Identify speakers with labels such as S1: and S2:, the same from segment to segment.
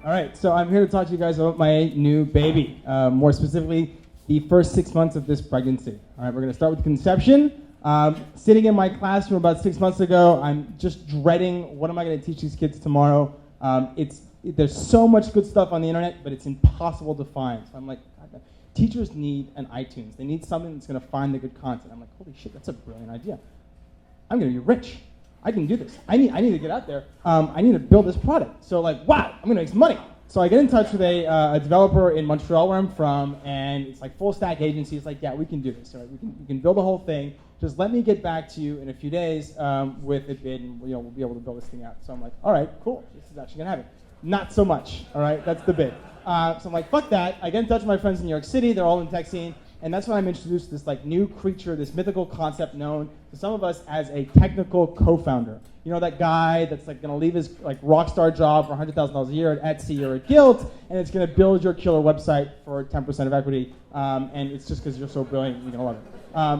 S1: All right, so I'm here to talk to you guys about my new baby, more specifically, the first 6 months of this pregnancy. All right, we're going to start with conception. Sitting in my classroom about 6 months ago, I'm just dreading, what am I going to teach these kids tomorrow? There's so much good stuff on the internet, but it's impossible to find. So I'm like, God, teachers need an iTunes. They need something that's going to find the good content. I'm like, holy shit, that's a brilliant idea. I'm going to be rich. I can do this. I need to get out there. I need to build this product. So like, wow, I'm going to make some money. So I get in touch with a developer in Montreal where I'm from, and it's like full stack agency. It's like, yeah, we can do this. All right, we can build the whole thing. Just let me get back to you in a few days with a bid, and we'll be able to build this thing out. So I'm like, all right, cool. This is actually gonna happen. Not so much. All right, that's the bid. So I'm like, fuck that. I get in touch with my friends in New York City. They're all in the tech scene. And that's when I'm introduced to this like new creature, this mythical concept known to some of us as a technical co-founder. You know, that guy that's like going to leave his like rock star job for $100,000 a year at Etsy or at Guild, and it's going to build your killer website for 10% of equity. And it's just because you're so brilliant, you're going to love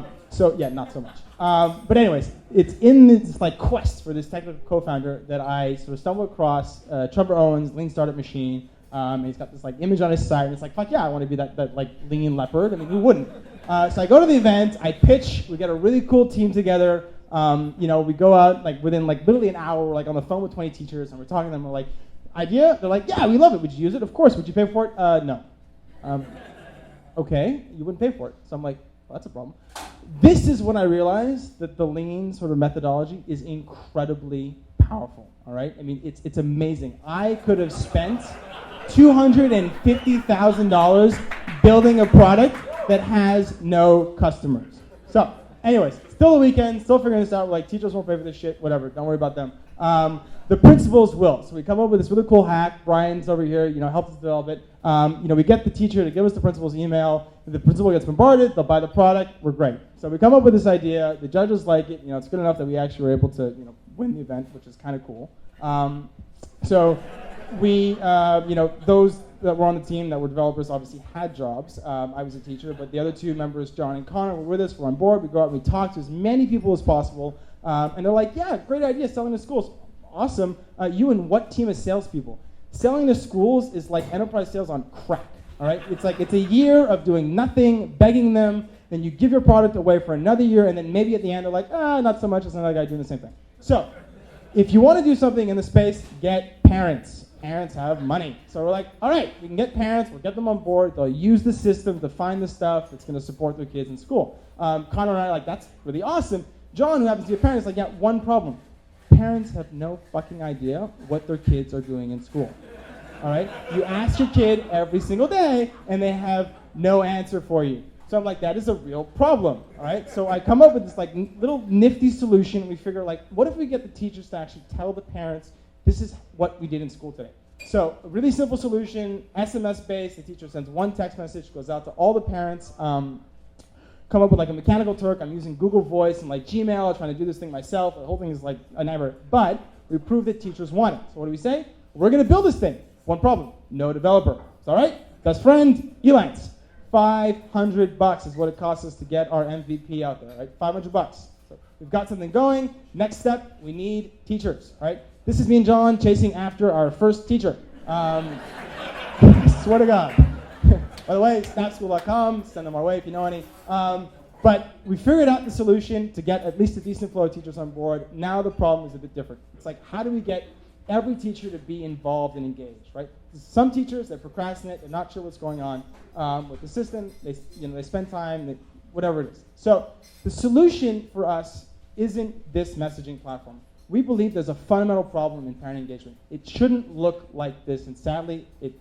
S1: it. So yeah, not so much. But anyways, it's in this like quest for this technical co-founder that I sort of stumbled across Trevor Owens' Lean Startup Machine. And he's got this like image on his site, and it's like, fuck yeah, I want to be that like lean leopard. I mean, who wouldn't? So I go to the event, I pitch, we get a really cool team together. We go out like within like literally an hour, we're like on the phone with 20 teachers, and we're talking to them. We're like, idea? They're like, yeah, we love it. Would you use it? Of course. Would you pay for it? No. Okay, you wouldn't pay for it. So I'm like, well, that's a problem. This is when I realized that the lean sort of methodology is incredibly powerful. All right, I mean, it's amazing. I could have spent $250,000 building a product that has no customers. So, anyways, still the weekend, still figuring this out. We're like, teachers won't pay for this shit, whatever. Don't worry about them. The principals will. So we come up with this really cool hack. Brian's over here, helps us develop it. We get the teacher to give us the principal's email. If the principal gets bombarded, they'll buy the product. We're great. So we come up with this idea. The judges like it. It's good enough that we actually were able to, win the event, which is kind of cool. So we, those that were on the team that were developers obviously had jobs. I was a teacher, but the other two members, John and Connor, were with us. We're on board. We go out and we talk to as many people as possible. And they're like, yeah, great idea, selling to schools. Awesome. You and what team of salespeople? Selling to schools is like enterprise sales on crack. All right? It's a year of doing nothing, begging them. Then you give your product away for another year, and then maybe at the end they're like, not so much. It's another guy doing the same thing. So if you want to do something in the space, get parents. Parents have money. So we're like, all right, we can get parents, we'll get them on board, they'll use the system to find the stuff that's going to support their kids in school. Connor and I are like, that's really awesome. John, who happens to be a parent, is like, yeah, one problem. Parents have no fucking idea what their kids are doing in school. All right? You ask your kid every single day, and they have no answer for you. So I'm like, that is a real problem, all right? So I come up with this like little nifty solution. We figure like, what if we get the teachers to actually tell the parents, this is what we did in school today. So a really simple solution, SMS-based. The teacher sends one text message, goes out to all the parents. Come up with like a Mechanical Turk. I'm using Google Voice and like Gmail, trying to do this thing myself. The whole thing is like a nightmare. But we proved that teachers want it. So what do we say? We're going to build this thing. One problem, no developer. It's all right? Best friend, Elance. $500 is what it costs us to get our MVP out there, right? $500. So we've got something going. Next step, we need teachers, right? This is me and John chasing after our first teacher. I swear to God. By the way, SnappSchool.com, send them our way if you know any. But we figured out the solution to get at least a decent flow of teachers on board. Now the problem is a bit different. It's like, how do we get every teacher to be involved and engaged, right? Some teachers, they procrastinate, they're not sure what's going on with the system, they spend time, whatever it is. So the solution for us isn't this messaging platform. We believe there's a fundamental problem in parent engagement. It shouldn't look like this, and sadly, it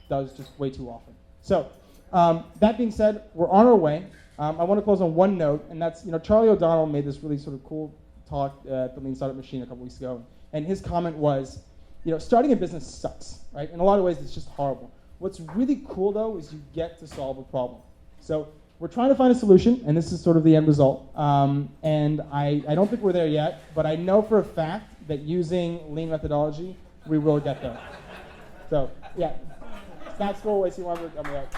S1: does just way too often. So that being said, we're on our way. I want to close on one note, and that's, Charlie O'Donnell made this really sort of cool talk at the Lean Startup Machine a couple weeks ago, and his comment was, starting a business sucks, right? In a lot of ways, it's just horrible. What's really cool, though, is you get to solve a problem. So we're trying to find a solution, and this is sort of the end result. And I don't think we're there yet, but I know for a fact that using lean methodology, we will get there. So, yeah. SnappSchool, AC Weinberg, I'm out.